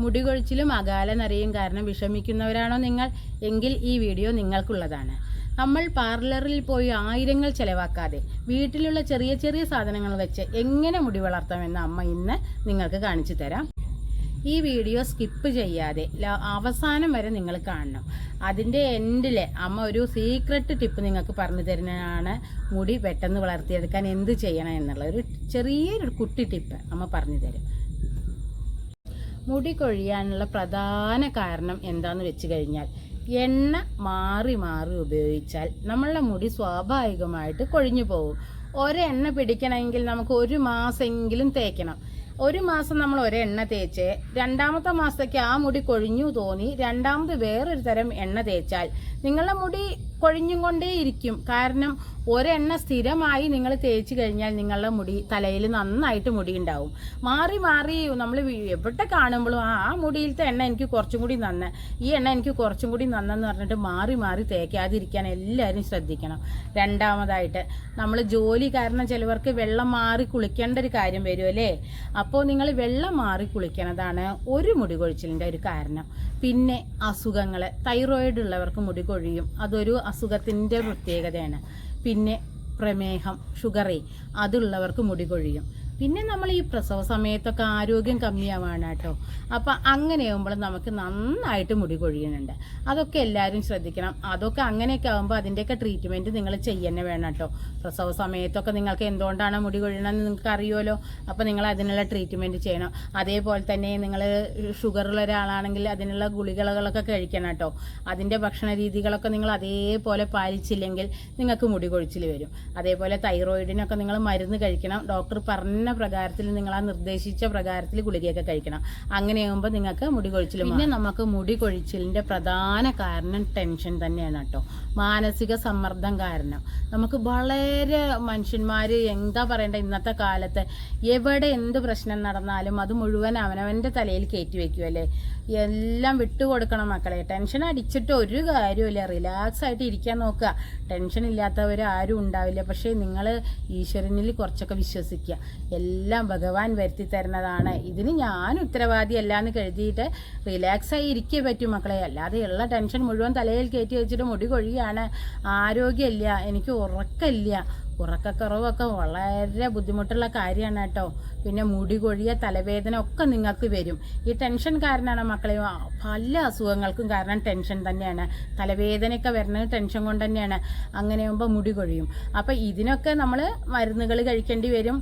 മുടി കൊഴിച്ചിലും അകാല നരയും കാരണം വിഷമിക്കുന്നവരാണോ നിങ്ങൾ? എങ്കിൽ ഈ വീഡിയോ നിങ്ങൾക്കുള്ളതാണ്. നമ്മൾ പാർലറിൽ പോയി ആയിരങ്ങൾ ചെലവാക്കാതെ വീട്ടിലുള്ള ചെറിയ ചെറിയ സാധനങ്ങൾ വെച്ച് എങ്ങനെ മുടി വളർത്താമെന്ന് അമ്മ ഇന്ന് നിങ്ങൾക്ക് കാണിച്ചു തരാം. ഈ വീഡിയോ സ്കിപ്പ് ചെയ്യാതെ അവസാനം വരെ നിങ്ങൾ കാണണം. അതിൻ്റെ എൻഡിൽ അമ്മ ഒരു സീക്രട്ട് ടിപ്പ് നിങ്ങൾക്ക് പറഞ്ഞു തരുന്നതാണ്. മുടി പെട്ടെന്ന് വളർത്തിയെടുക്കാൻ എന്ത് ചെയ്യണം എന്നുള്ള ഒരു ചെറിയൊരു കുട്ടി ടിപ്പ് അമ്മ പറഞ്ഞു തരും. മുടി കൊഴിയാനുള്ള പ്രധാന കാരണം എന്താണെന്ന് വെച്ച് കഴിഞ്ഞാൽ, എണ്ണ മാറി മാറി ഉപയോഗിച്ചാൽ നമ്മളുടെ മുടി സ്വാഭാവികമായിട്ട് കൊഴിഞ്ഞു പോകും. ഒരെണ്ണ പിടിക്കണമെങ്കിൽ നമുക്ക് 1 മാസമെങ്കിലും തേക്കണം. 1 മാസം നമ്മൾ ഒരെണ്ണ തേച്ച് 2ാമത്തെ മാസത്തേക്ക് ആ മുടി കൊഴിഞ്ഞു തോന്നി രണ്ടാമത് വേറൊരു തരം എണ്ണ തേച്ചാൽ നിങ്ങളുടെ മുടി കൊഴിഞ്ഞും കൊണ്ടേയിരിക്കും. കാരണം ഒരെണ്ണ സ്ഥിരമായി നിങ്ങൾ തേച്ച് കഴിഞ്ഞാൽ നിങ്ങളുടെ മുടി തലയിൽ നന്നായിട്ട് മുടി ഉണ്ടാവും. മാറി മാറി നമ്മൾ എവിടെ കാണുമ്പോഴും ആ മുടിയിലത്തെ എണ്ണ എനിക്ക് കുറച്ചും കൂടി നന്ന്, ഈ എണ്ണ എനിക്ക് കുറച്ചും കൂടി നന്നെന്ന് പറഞ്ഞിട്ട് മാറി മാറി തേക്കാതിരിക്കാൻ എല്ലാവരും ശ്രദ്ധിക്കണം. രണ്ടാമതായിട്ട് നമ്മൾ ജോലി കാരണം ചിലവർക്ക് വെള്ളം മാറി കുളിക്കേണ്ട ഒരു കാര്യം വരും അല്ലേ? അപ്പോൾ നിങ്ങൾ വെള്ളം മാറി കുളിക്കണതാണ് ഒരു മുടി കൊഴിച്ചിലിൻ്റെ ഒരു കാരണം. പിന്നെ അസുഖങ്ങൾ, തൈറോയിഡ് ഉള്ളവർക്ക് മുടി കൊഴിയും, അതൊരു അസുഖത്തിൻ്റെ പ്രത്യേകതയാണ്. പിന്നെ പ്രമേഹം, ഷുഗറേ അതുള്ളവർക്ക് മുടി കൊഴിയും. പിന്നെ നമ്മൾ ഈ പ്രസവ സമയത്തൊക്കെ ആരോഗ്യം കമ്മിയാവാണ് കേട്ടോ. അപ്പം അങ്ങനെയാകുമ്പോൾ നമുക്ക് നന്നായിട്ട് മുടി കൊഴിയുന്നുണ്ട്. അതൊക്കെ എല്ലാവരും ശ്രദ്ധിക്കണം. അതൊക്കെ അങ്ങനെയൊക്കെ ആകുമ്പോൾ അതിൻ്റെയൊക്കെ ട്രീറ്റ്മെൻറ്റ് നിങ്ങൾ ചെയ്യുന്നേ വേണം കേട്ടോ. പ്രസവ സമയത്തൊക്കെ നിങ്ങൾക്ക് എന്തുകൊണ്ടാണ് മുടി കൊഴിയണമെന്ന് നിങ്ങൾക്ക് അറിയുമല്ലോ. അപ്പോൾ നിങ്ങൾ അതിനുള്ള ട്രീറ്റ്മെൻറ്റ് ചെയ്യണം. അതേപോലെ തന്നെ നിങ്ങൾ ഷുഗറുള്ള ഒരാളാണെങ്കിൽ അതിനുള്ള ഗുളികകളൊക്കെ കഴിക്കണം കേട്ടോ. അതിൻ്റെ ഭക്ഷണ രീതികളൊക്കെ നിങ്ങൾ അതേപോലെ പാലിച്ചില്ലെങ്കിൽ നിങ്ങൾക്ക് മുടി കൊഴിച്ചിൽ വരും. അതേപോലെ തൈറോയിഡിനൊക്കെ നിങ്ങൾ മരുന്ന് കഴിക്കണം. ഡോക്ടർ പറഞ്ഞ പ്രകാരത്തിൽ നിങ്ങൾ ആ നിർദ്ദേശിച്ച പ്രകാരത്തിൽ ഗുളികയൊക്കെ കഴിക്കണം. അങ്ങനെയാകുമ്പോൾ നിങ്ങൾക്ക് മുടി കൊഴിച്ചിൽ. പിന്നെ നമുക്ക് മുടി കൊഴിച്ചിലിൻ്റെ പ്രധാന കാരണം ടെൻഷൻ തന്നെയാണ് കേട്ടോ. മാനസിക സമ്മർദ്ദം കാരണം നമുക്ക് വളരെ മനുഷ്യന്മാർ എന്താ പറയേണ്ട, ഇന്നത്തെ കാലത്ത് എവിടെ എന്ത് പ്രശ്നം നടന്നാലും അത് മുഴുവൻ അവനവൻ്റെ തലയിൽ കയറ്റി വെക്കുമല്ലേ. എല്ലാം വിട്ടുകൊടുക്കണം മക്കളെ. ടെൻഷൻ അടിച്ചിട്ട് ഒരു കാര്യമില്ല. റിലാക്സ് ആയിട്ട് ഇരിക്കാൻ നോക്കുക. ടെൻഷൻ ഇല്ലാത്തവർ ആരും ഉണ്ടാവില്ല. പക്ഷേ നിങ്ങൾ ഈശ്വരനിൽ കുറച്ചൊക്കെ വിശ്വസിക്കുക. എല്ലാം ഭഗവാൻ വരുത്തി തരുന്നതാണ്. ഇതിന് ഞാൻ ഉത്തരവാദിയല്ല എന്ന് കരുതിയിട്ട് റിലാക്സായി ഇരിക്കേ പറ്റൂ മക്കളെ. അല്ലാതെ ഉള്ള ടെൻഷൻ മുഴുവൻ തലയിൽ കയറ്റി വെച്ചിട്ട് മുടി കൊഴിയാണ്, ആരോഗ്യമില്ല, എനിക്ക് ഉറക്കമില്ല. ഉറക്കക്കുറവൊക്കെ വളരെ ബുദ്ധിമുട്ടുള്ള കാര്യമാണ് കേട്ടോ. പിന്നെ മുടി കൊഴിയ, തലവേദന ഒക്കെ നിങ്ങൾക്ക് വരും. ഈ ടെൻഷൻ കാരണമാണ് മക്കളെ. പല അസുഖങ്ങൾക്കും കാരണം ടെൻഷൻ തന്നെയാണ്. തലവേദനയൊക്കെ വരുന്നത് ടെൻഷൻ കൊണ്ട് തന്നെയാണ്. അങ്ങനെയാകുമ്പോൾ മുടി കൊഴിയും. അപ്പോൾ ഇതിനൊക്കെ നമ്മൾ മരുന്നുകൾ കഴിക്കേണ്ടി വരും.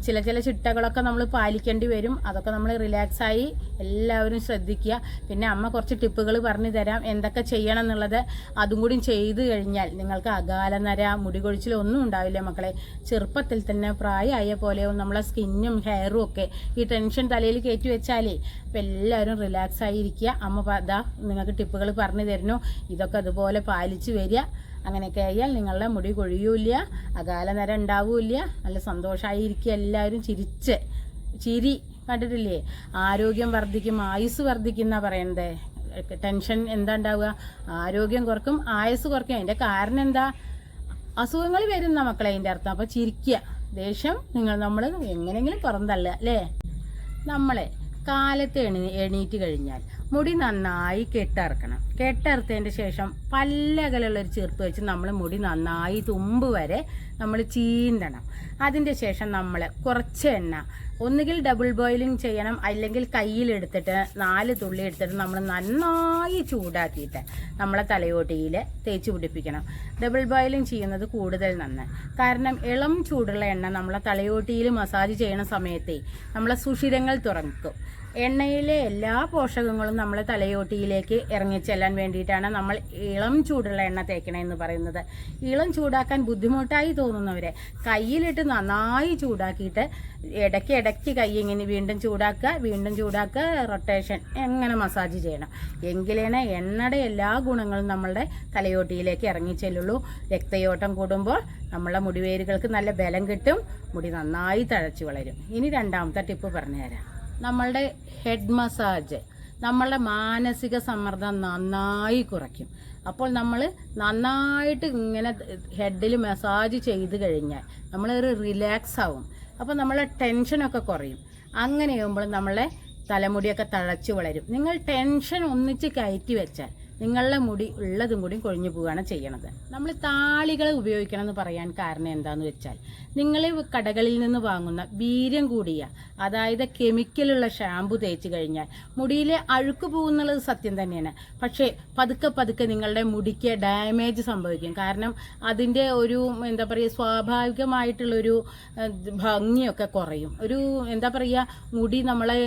ചില ചിട്ടകളൊക്കെ നമ്മൾ പാലിക്കേണ്ടി വരും. അതൊക്കെ നമ്മൾ റിലാക്സായി എല്ലാവരും ശ്രദ്ധിക്കുക. പിന്നെ അമ്മ കുറച്ച് ടിപ്പുകൾ പറഞ്ഞു തരാം എന്തൊക്കെ ചെയ്യണം എന്നുള്ളത്. അതും കൂടി ചെയ്തു കഴിഞ്ഞാൽ നിങ്ങൾക്ക് അകാല നര, മുടി കൊഴിച്ചിലൊന്നും ഉണ്ടാവില്ല മക്കളെ. ചെറുപ്പത്തിൽ തന്നെ പ്രായമായ പോലെയും നമ്മളെ സ്കിന്നും ഹെയറും ഒക്കെ ഈ ടെൻഷൻ തലയിൽ കയറ്റി വെച്ചാലേ. അപ്പം എല്ലാവരും റിലാക്സ് ആയിരിക്കുക. അമ്മ ദാ നിങ്ങൾക്ക് ടിപ്പുകൾ പറഞ്ഞു തരുന്നു. ഇതൊക്കെ അതുപോലെ പാലിച്ച് വരിക. അങ്ങനെയൊക്കെ ആയാൽ നിങ്ങളുടെ മുടി കൊഴിയൂല്ല, അകാല നര ഉണ്ടാവില്ല, നല്ല സന്തോഷമായിരിക്കുക. എല്ലാവരും ചിരി കണ്ടിട്ടില്ലേ? ആരോഗ്യം വർദ്ധിക്കും, ആയുസ് വർദ്ധിക്കുന്ന പറയണ്ടേ. ടെൻഷൻ എന്താ ഉണ്ടാവുക? ആരോഗ്യം കുറക്കും, ആയുസ് കുറയ്ക്കും. അതിൻ്റെ കാരണം എന്താ? അസുഖങ്ങൾ വരുന്ന മക്കളെ അതിൻ്റെ അർത്ഥം. അപ്പോൾ ചിരിക്കുക. ദേഷ്യം നമ്മൾ എങ്ങനെയെങ്കിലും പുറന്തള്ളുക അല്ലേ. നമ്മളെ കാലത്ത് എണീറ്റ് കഴിഞ്ഞാൽ മുടി നന്നായി കെട്ടറുക്കണം. കെട്ടറുത്തതിൻ്റെ ശേഷം പല്ലകലുള്ളൊരു ചെറുപ്പ് വെച്ച് നമ്മൾ മുടി നന്നായി തുമ്പ് വരെ നമ്മൾ ചീന്തണം. അതിൻ്റെ ശേഷം നമ്മൾ കുറച്ച് എണ്ണ ഒന്നുകിൽ ഡബിൾ ബോയിലിംഗ് ചെയ്യണം, അല്ലെങ്കിൽ കയ്യിലെടുത്തിട്ട് 4 തുള്ളി എടുത്തിട്ട് നമ്മൾ നന്നായി ചൂടാക്കിയിട്ട് നമ്മളെ തലയോട്ടിയിൽ തേച്ച് പിടിപ്പിക്കണം. ഡബിൾ ബോയിലിംഗ് ചെയ്യുന്നത് കൂടുതൽ നന്ന്. കാരണം ഇളം ചൂടുള്ള എണ്ണ നമ്മളെ തലയോട്ടിയിൽ മസാജ് ചെയ്യണ സമയത്തേ നമ്മളെ സുഷിരങ്ങൾ തുറക്കും. എണ്ണയിലെ എല്ലാ പോഷകങ്ങളും നമ്മളെ തലയോട്ടിയിലേക്ക് ഇറങ്ങിച്ചെല്ലാൻ വേണ്ടിയിട്ടാണ് നമ്മൾ ഇളം ചൂടുള്ള എണ്ണ തേക്കണമെന്ന് പറയുന്നത്. ഇളം ചൂടാക്കാൻ ബുദ്ധിമുട്ടായി തോന്നുന്നവരെ കയ്യിലിട്ട് നന്നായി ചൂടാക്കിയിട്ട് ഇടയ്ക്ക് കൈ ഇങ്ങനെ വീണ്ടും ചൂടാക്കുക, റൊട്ടേഷൻ എങ്ങനെ മസാജ് ചെയ്യണം. എങ്കിലാണ് എണ്ണയുടെ എല്ലാ ഗുണങ്ങളും നമ്മളുടെ തലയോട്ടിയിലേക്ക് ഇറങ്ങിച്ചെല്ലുള്ളൂ. രക്തയോട്ടം കൂടുമ്പോൾ നമ്മളെ മുടിവേരുകൾക്ക് നല്ല ബലം കിട്ടും, മുടി നന്നായി തഴച്ചു വളരും. ഇനി രണ്ടാമത്തെ ടിപ്പ് പറഞ്ഞുതരാം. നമ്മളുടെ ഹെഡ് മസാജ് നമ്മളുടെ മാനസിക സമ്മർദ്ദം നന്നായി കുറയ്ക്കും. അപ്പോൾ നമ്മൾ നന്നായിട്ട് ഇങ്ങനെ ഹെഡിൽ മസാജ് ചെയ്ത് കഴിഞ്ഞാൽ നമ്മളൊരു റിലാക്സ് ആവും. അപ്പോൾ നമ്മളെ ടെൻഷനൊക്കെ കുറയും. അങ്ങനെയാകുമ്പോൾ നമ്മളെ തലമുടിയൊക്കെ തഴച്ചു വളരും. നിങ്ങൾ ടെൻഷൻ ഒന്നിച്ച് കയറ്റി വെച്ചാൽ നിങ്ങളുടെ മുടി ഉള്ളതും കൂടി കൊഴിഞ്ഞു പോവുകയാണ് ചെയ്യണത്. നമ്മൾ താളികൾ ഉപയോഗിക്കണം എന്ന് പറയാൻ കാരണം എന്താണെന്ന് വെച്ചാൽ, നിങ്ങൾ കടകളിൽ നിന്ന് വാങ്ങുന്ന വീര്യം കൂടിയ, അതായത് കെമിക്കലുള്ള ഷാമ്പു തേച്ച് കഴിഞ്ഞാൽ മുടിയിലെ അഴുക്ക് പോകുന്നുള്ളത് സത്യം തന്നെയാണ്. പക്ഷേ പതുക്കെ പതുക്കെ നിങ്ങളുടെ മുടിക്ക് ഡാമേജ് സംഭവിക്കും. കാരണം അതിൻ്റെ ഒരു എന്താ പറയുക, സ്വാഭാവികമായിട്ടുള്ളൊരു ഭംഗിയൊക്കെ കുറയും. ഒരു എന്താ പറയുക, മുടി നമ്മളെ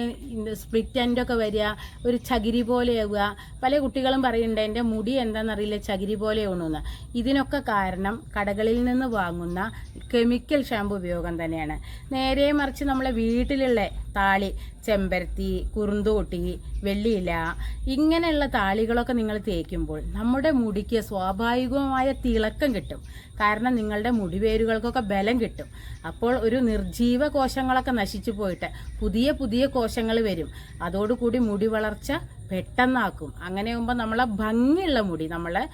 സ്പ്ലിറ്റ് എൻഡൊക്കെ വരിക, ഒരു ചകിരി പോലെയാവുക. പല കുട്ടികളും പറയുന്നുണ്ട് എൻ്റെ മുടി എന്താണെന്നറിയില്ല ചകിരി പോലെ ആവണമെന്ന്. ഇതിനൊക്കെ കാരണം കടകളിൽ നിന്ന് വാങ്ങുന്ന കെമിക്കൽ ഷാമ്പു ഉപയോഗം തന്നെയാണ്. നേരെ മറിച്ച് നമ്മളെ വീട്ടിലുള്ള താളി, ചെമ്പരത്തി, കുറുന്തോട്ടി, വെള്ളിയില, ഇങ്ങനെയുള്ള താളികളൊക്കെ നിങ്ങൾ തേക്കുമ്പോൾ നമ്മുടെ മുടിക്ക് സ്വാഭാവികമായ തിളക്കം കിട്ടും. കാരണം നിങ്ങളുടെ മുടിവേരുകൾക്കൊക്കെ ബലം കിട്ടും. അപ്പോൾ ഒരു നിർജീവ കോശങ്ങളൊക്കെ നശിച്ചു പോയിട്ട് പുതിയ പുതിയ കോശങ്ങൾ വരും. അതോടുകൂടി മുടി വളർച്ച പെട്ടെന്നാക്കും. അങ്ങനെയാകുമ്പോൾ നമ്മളെ ഭംഗിയുള്ള മുടി, നമ്മളെ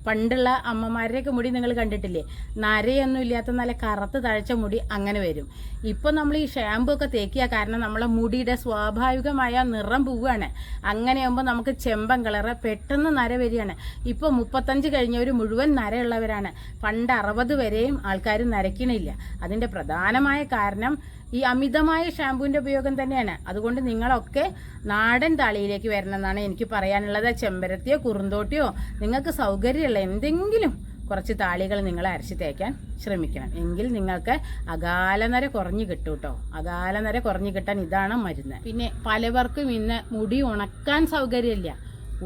പണ്ടുള്ള അമ്മമാരുടെയൊക്കെ മുടി നിങ്ങൾ കണ്ടിട്ടില്ലേ, നരയൊന്നും ഇല്ലാത്ത നല്ല കറുത്ത് തഴച്ച മുടി അങ്ങനെ വരും. ഇപ്പോൾ നമ്മൾ ഈ ഷാമ്പു ഒക്കെ തേക്കുക കാരണം നമ്മളെ മുടിയുടെ സ്വാഭാവികമായ നിറം പോവുകയാണ്. അങ്ങനെയാകുമ്പോൾ നമുക്ക് ചെമ്പൻ കളറ് പെട്ടെന്ന് നര വരികയാണ്. ഇപ്പോൾ 35 കഴിഞ്ഞവർ മുഴുവൻ നരയുള്ളവരാണ്. പണ്ട് 60 വരെയും ആൾക്കാർ നരയ്ക്കണില്ല. അതിൻ്റെ പ്രധാനമായ കാരണം ഈ അമിതമായ ഷാമ്പുവിൻ്റെ ഉപയോഗം തന്നെയാണ്. അതുകൊണ്ട് നിങ്ങളൊക്കെ നാടൻ താളിയിലേക്ക് വരണമെന്നാണ് എനിക്ക് പറയാനുള്ളത്. ചെമ്പരത്തിയോ കുറുന്തോട്ടിയോ നിങ്ങൾക്ക് സൗകര്യമുള്ള എന്തെങ്കിലും കുറച്ച് താളികൾ നിങ്ങൾ അരച്ച് തേക്കാൻ ശ്രമിക്കണം. എങ്കിൽ നിങ്ങൾക്ക് അകാലനര കുറഞ്ഞു കിട്ടും കേട്ടോ. അകാലനര കുറഞ്ഞു കിട്ടാൻ ഇതാണ് മരുന്ന്. പിന്നെ പലവർക്കും ഇന്ന് മുടി ഉണക്കാൻ സൗകര്യമില്ല.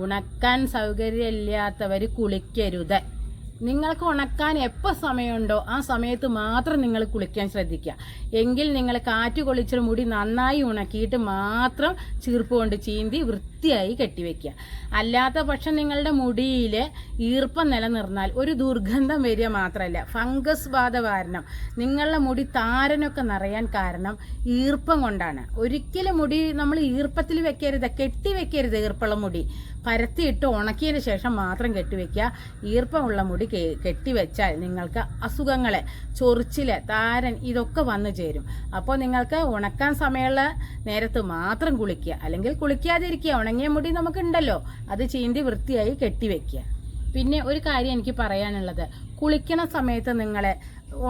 ഉണക്കാൻ സൗകര്യമില്ലാത്തവർ കുളിക്കരുത്. നിങ്ങൾക്ക് ഉണക്കാൻ എപ്പോൾ സമയമുണ്ടോ ആ സമയത്ത് മാത്രം നിങ്ങൾ കുളിക്കാൻ ശ്രദ്ധിക്കുക. എങ്കിൽ നിങ്ങൾ കാറ്റ് കൊള്ളിച്ച മുടി നന്നായി ഉണക്കിയിട്ട് മാത്രം ചീർപ്പ് കൊണ്ട് ചീന്തി വൃത്തിയായി കെട്ടിവെക്കുക. അല്ലാത്ത പക്ഷം നിങ്ങളുടെ മുടിയിൽ ഈർപ്പം നിലനിർന്നാൽ ഒരു ദുർഗന്ധം വരിക മാത്രമല്ല, ഫംഗസ് ബാധ കാരണം നിങ്ങളുടെ മുടി താരനൊക്കെ നിറയാൻ കാരണം ഈർപ്പം കൊണ്ടാണ്. ഒരിക്കലും മുടി നമ്മൾ ഈർപ്പത്തിൽ വെക്കരുത്, കെട്ടിവെക്കരുത്. ഈർപ്പമുള്ള മുടി പരത്തിയിട്ട് ഉണക്കിയതിന് ശേഷം മാത്രം കെട്ടിവെക്കുക. ഈർപ്പമുള്ള മുടി കെട്ടിവെച്ചാൽ നിങ്ങൾക്ക് അസുഖങ്ങൾ, ചൊറിച്ചില്, താരൻ ഇതൊക്കെ വന്നു ചേരും. അപ്പോൾ നിങ്ങൾക്ക് ഉണക്കാൻ സമയമുള്ള നേരത്ത് മാത്രം കുളിക്കുക, അല്ലെങ്കിൽ കുളിക്കാതിരിക്കുക. ഉണങ്ങിയ മുടി നമുക്കുണ്ടല്ലോ, അത് ചീന്തി വൃത്തിയായി കെട്ടിവെക്കുക. പിന്നെ ഒരു കാര്യം എനിക്ക് പറയാനുള്ളത്, കുളിക്കണ സമയത്ത് നിങ്ങൾ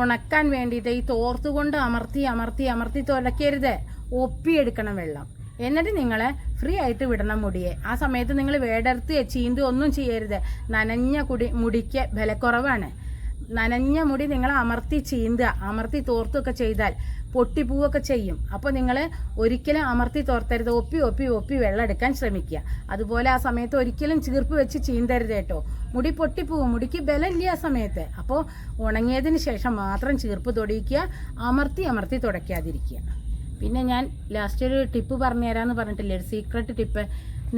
ഉണക്കാൻ വേണ്ടിയിട്ട് ഈ തോർത്തുകൊണ്ട് അമർത്തി അമർത്തി അമർത്തി തുലക്കരുത്. ഒപ്പിയെടുക്കണം വെള്ളം. എന്നിട്ട് നിങ്ങൾ ഫ്രീ ആയിട്ട് വിടണം മുടിയെ. ആ സമയത്ത് നിങ്ങൾ വേടർത്തി ചീന്തി ഒന്നും ചെയ്യരുത്. നനഞ്ഞ മുടിക്ക് ബലക്കുറവാണ്. നനഞ്ഞ മുടി നിങ്ങൾ അമർത്തി ചീന്തുക, അമർത്തി തോർത്തൊക്കെ ചെയ്താൽ പൊട്ടിപ്പൂവൊക്കെ ചെയ്യും. അപ്പോൾ നിങ്ങൾ ഒരിക്കലും അമർത്തി തോർത്തരുത്. ഒപ്പി ഒപ്പി ഒപ്പി വെള്ളം എടുക്കാൻ ശ്രമിക്കുക. അതുപോലെ ആ സമയത്ത് ഒരിക്കലും ചീർപ്പ് വെച്ച് ചീന്തരുത് കേട്ടോ. മുടി പൊട്ടിപ്പോവും, മുടിക്ക് ബലമില്ല ആ സമയത്ത്. അപ്പോൾ ഉണങ്ങിയതിന് ശേഷം മാത്രം ചീർപ്പ് തൊടിയിക്കുക, അമർത്തി അമർത്തി തുടയ്ക്കാതിരിക്കുക. പിന്നെ ഞാൻ ലാസ്റ്റ് ഒരു ടിപ്പ് പറഞ്ഞു തരാമെന്ന് പറഞ്ഞിട്ടില്ലേ, ഒരു സീക്രട്ട് ടിപ്പ്.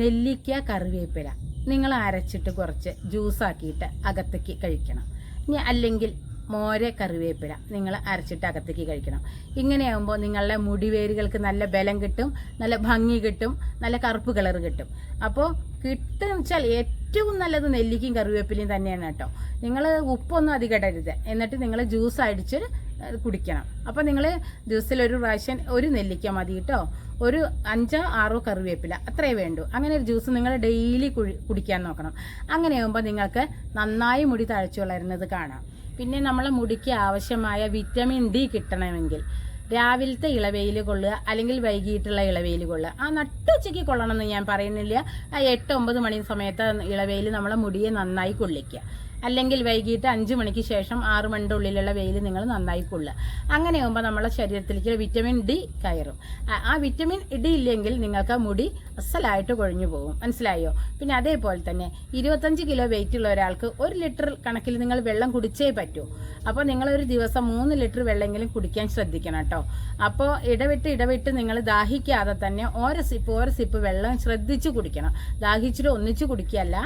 നെല്ലിക്ക, കറിവേപ്പില നിങ്ങൾ അരച്ചിട്ട് കുറച്ച് ജ്യൂസാക്കിയിട്ട് അകത്തേക്ക് കഴിക്കണം. ഇനി അല്ലെങ്കിൽ മോര്, കറിവേപ്പില നിങ്ങൾ അരച്ചിട്ട് അകത്തേക്ക് കഴിക്കണം. ഇങ്ങനെയാകുമ്പോൾ നിങ്ങളുടെ മുടിവേരുകൾക്ക് നല്ല ബലം കിട്ടും, നല്ല ഭംഗി കിട്ടും, നല്ല കറുപ്പ് കളർ കിട്ടും. അപ്പോൾ കിട്ടുമെന്ന് വെച്ചാൽ ഏറ്റവും നല്ലത് നെല്ലിക്കയും കറിവേപ്പിലയും തന്നെയാണ് കേട്ടോ. നിങ്ങൾ ഉപ്പൊന്നും അധികം ഇടരുത്. എന്നിട്ട് നിങ്ങൾ ജ്യൂസ് അടിച്ച് കുടിക്കണം. അപ്പോൾ നിങ്ങൾ ദിവസത്തിൽ ഒരു പ്രാവശ്യം ഒരു നെല്ലിക്ക മതി കേട്ടോ. ഒരു 5-6 കറിവേപ്പില അത്രേ വേണ്ടൂ. അങ്ങനെ ഒരു ജ്യൂസ് നിങ്ങൾ ഡെയിലി കുടിക്കാൻ നോക്കണം. അങ്ങനെയാകുമ്പോൾ നിങ്ങൾക്ക് നന്നായി മുടി തഴച്ചു വളരുന്നത് കാണാം. പിന്നെ നമ്മളെ മുടിക്ക് ആവശ്യമായ വിറ്റമിൻ ഡി കിട്ടണമെങ്കിൽ രാവിലത്തെ ഇളവെയിൽ കൊള്ളുക, അല്ലെങ്കിൽ വൈകിട്ടുള്ള ഇളവെയിൽ കൊള്ളുക. ആ നട്ടുച്ചയ്ക്ക് കൊള്ളണമെന്ന് ഞാൻ പറയുന്നില്ല. ആ 8-9 മണി സമയത്ത് ഇളവെയിൽ നമ്മളെ മുടിയെ നന്നായി കൊള്ളിക്കുക. അല്ലെങ്കിൽ വൈകിട്ട് 5 മണിക്ക് ശേഷം 6 മണിയുടെ ഉള്ളിലുള്ള വെയിൽ നിങ്ങൾ നന്നായി കൊള്ളുക. അങ്ങനെയാകുമ്പോൾ നമ്മളെ ശരീരത്തിലേക്ക് വിറ്റമിൻ ഡി കയറും. ആ വിറ്റമിൻ ഡി ഇല്ലെങ്കിൽ നിങ്ങൾക്ക് മുടി അസലായിട്ട് കൊഴിഞ്ഞു പോകും. മനസ്സിലായോ? പിന്നെ അതേപോലെ തന്നെ 25 കിലോ വെയിറ്റ് ഉള്ള ഒരാൾക്ക് 1 ലിറ്റർ കണക്കിൽ നിങ്ങൾ വെള്ളം കുടിച്ചേ പറ്റൂ. അപ്പോൾ നിങ്ങളൊരു ദിവസം 3 ലിറ്റർ വെള്ളമെങ്കിലും കുടിക്കാൻ ശ്രദ്ധിക്കണം കേട്ടോ. അപ്പോൾ ഇടവിട്ട് നിങ്ങൾ ദാഹിക്കാതെ തന്നെ ഓരോ സിപ്പ് വെള്ളം ശ്രദ്ധിച്ച് കുടിക്കണം. ദാഹിച്ചിട്ട് ഒന്നിച്ച് കുടിക്കുകയല്ല,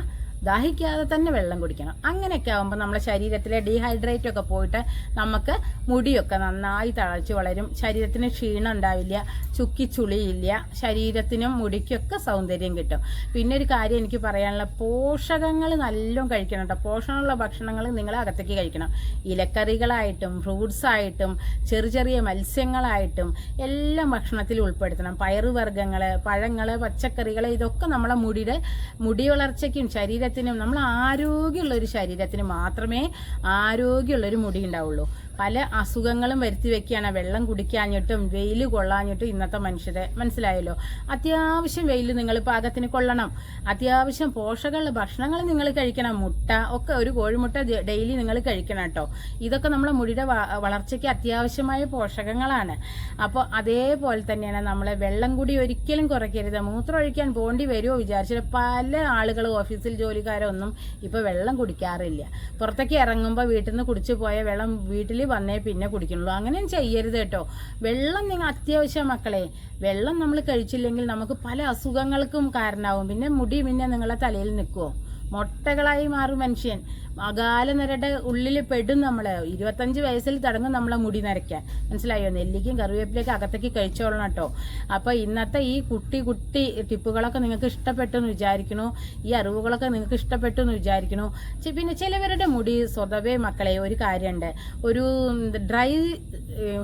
ദാഹിക്കാതെ തന്നെ വെള്ളം കുടിക്കണം. അങ്ങനെയൊക്കെ ആകുമ്പോൾ നമ്മുടെ ശരീരത്തിലെ ഡീഹൈഡ്രേറ്റ് ഒക്കെ പോയിട്ട് നമുക്ക് മുടിയൊക്കെ നന്നായി തഴച്ച് വളരും, ശരീരത്തിന് ക്ഷീണം ഉണ്ടാവില്ല, ചുക്കിച്ചുളിയില്ല, ശരീരത്തിനും മുടിക്കൊക്കെ സൗന്ദര്യം കിട്ടും. പിന്നെ ഒരു കാര്യം എനിക്ക് പറയാനുള്ള, പോഷകങ്ങൾ നല്ലോണം കഴിക്കണം കേട്ടോ. പോഷകമുള്ള ഭക്ഷണങ്ങൾ നിങ്ങൾ അകത്തേക്ക് കഴിക്കണം. ഇലക്കറികളായിട്ടും ഫ്രൂട്ട്സായിട്ടും ചെറിയ മത്സ്യങ്ങളായിട്ടും എല്ലാം ഭക്ഷണത്തിൽ ഉൾപ്പെടുത്തണം. പയറുവർഗ്ഗങ്ങൾ, പഴങ്ങൾ, പച്ചക്കറികൾ, ഇതൊക്കെ നമ്മളെ മുടി വളർച്ചയ്ക്കും ശരീരത്തിനും, നമ്മൾ ആരോഗ്യമുള്ളൊരു ശരീരത്തിന് മാത്രമേ ആരോഗ്യമുള്ളൊരു മുടി ഉണ്ടാവുള്ളൂ. പല അസുഖങ്ങളും വരുത്തി വെക്കുകയാണ് വെള്ളം കുടിക്കാഞ്ഞിട്ടും വെയിൽ കൊള്ളാഞ്ഞിട്ടും ഇന്നത്തെ മനുഷ്യരെ. മനസ്സിലായല്ലോ? അത്യാവശ്യം വെയിൽ നിങ്ങൾ പാകത്തിന് കൊള്ളണം. അത്യാവശ്യം പോഷകമുള്ള ഭക്ഷണങ്ങൾ നിങ്ങൾ കഴിക്കണം. മുട്ട ഒക്കെ, ഒരു കോഴിമുട്ട ഡെയിലി നിങ്ങൾ കഴിക്കണം കേട്ടോ. ഇതൊക്കെ നമ്മുടെ മുടിയുടെ വളർച്ചയ്ക്ക് അത്യാവശ്യമായ പോഷകങ്ങളാണ്. അപ്പോൾ അതേപോലെ തന്നെയാണ് നമ്മളെ വെള്ളം കൂടി ഒരിക്കലും കുറയ്ക്കരുത്. മൂത്രം ഒഴിക്കാൻ പോണ്ടി വരുമോ വിചാരിച്ചിട്ട് പല ആളുകൾ, ഓഫീസിൽ ജോലിക്കാരൊന്നും ഇപ്പോൾ വെള്ളം കുടിക്കാറില്ല. പുറത്തേക്ക് ഇറങ്ങുമ്പോൾ വീട്ടിൽ നിന്ന് കുടിച്ചു പോയ വെള്ളം വീട്ടിൽ വന്നേ പിന്നെ കുടിക്കണുള്ളൂ. അങ്ങനെയും ചെയ്യരുത് കേട്ടോ. വെള്ളം നിങ്ങൾ അത്യാവശ്യം മക്കളെ. വെള്ളം നമ്മൾ കഴിച്ചില്ലെങ്കിൽ നമുക്ക് പല അസുഖങ്ങൾക്കും കാരണമാവും. പിന്നെ മുടി പിന്നെ നിങ്ങളെ തലയിൽ നിൽക്കുമോ? മൊട്ടകളായി മാറും മനുഷ്യൻ. അകാല നിരയുടെ ഉള്ളിൽ പെടും. നമ്മൾ 25 വയസ്സിൽ തുടങ്ങും നമ്മളെ മുടി നരയ്ക്കാൻ. മനസ്സിലായോ? നെല്ലിക്കും കറിവേപ്പിലേക്ക് അകത്തേക്ക് കഴിച്ചോളണം കേട്ടോ. അപ്പോൾ ഇന്നത്തെ ഈ കുട്ടി ടിപ്പുകളൊക്കെ നിങ്ങൾക്ക് ഇഷ്ടപ്പെട്ടു എന്ന് വിചാരിക്കണു. ഈ അറിവുകളൊക്കെ നിങ്ങൾക്ക് ഇഷ്ടപ്പെട്ടു എന്ന് വിചാരിക്കണു. പിന്നെ ചിലവരുടെ മുടി സ്വതവേ മക്കളെ ഒരു കാര്യമുണ്ട്, ഒരു ഡ്രൈ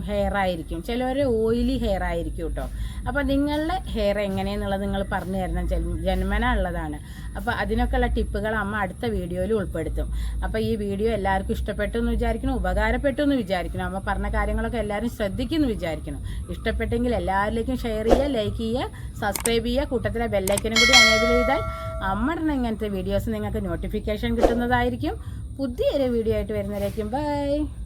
ഹെയർ ആയിരിക്കും, ചിലവർ ഓയിലി ഹെയർ ആയിരിക്കും കേട്ടോ. അപ്പോൾ നിങ്ങളുടെ ഹെയർ എങ്ങനെയെന്നുള്ളത് നിങ്ങൾ പറഞ്ഞു തരണം. ജന്മന ഉള്ളതാണ്. അപ്പോൾ അതിനൊക്കെയുള്ള ടിപ്പുകൾ അമ്മ അടുത്ത വീഡിയോയിൽ ഉൾപ്പെടുത്തും. അപ്പോൾ ഈ വീഡിയോ എല്ലാവർക്കും ഇഷ്ടപ്പെട്ടു എന്ന് വിചാരിക്കണം, ഉപകാരപ്പെട്ടു എന്ന് വിചാരിക്കണം. അമ്മ പറഞ്ഞ കാര്യങ്ങളൊക്കെ എല്ലാവരും ശ്രദ്ധിക്കുമെന്ന് വിചാരിക്കണം. ഇഷ്ടപ്പെട്ടെങ്കിൽ എല്ലാവരിലേക്കും ഷെയർ ചെയ്യുക, ലൈക്ക് ചെയ്യുക, സബ്സ്ക്രൈബ് ചെയ്യുക. കൂട്ടത്തിലെ ബെല്ലൈക്കനും കൂടി എനേബിൾ ചെയ്താൽ അമ്മ ഇടുന്ന ഇങ്ങനത്തെ വീഡിയോസ് നിങ്ങൾക്ക് നോട്ടിഫിക്കേഷൻ കിട്ടുന്നതായിരിക്കും. പുതിയൊരു വീഡിയോ ആയിട്ട് വരുന്നവരേക്കും ബൈ.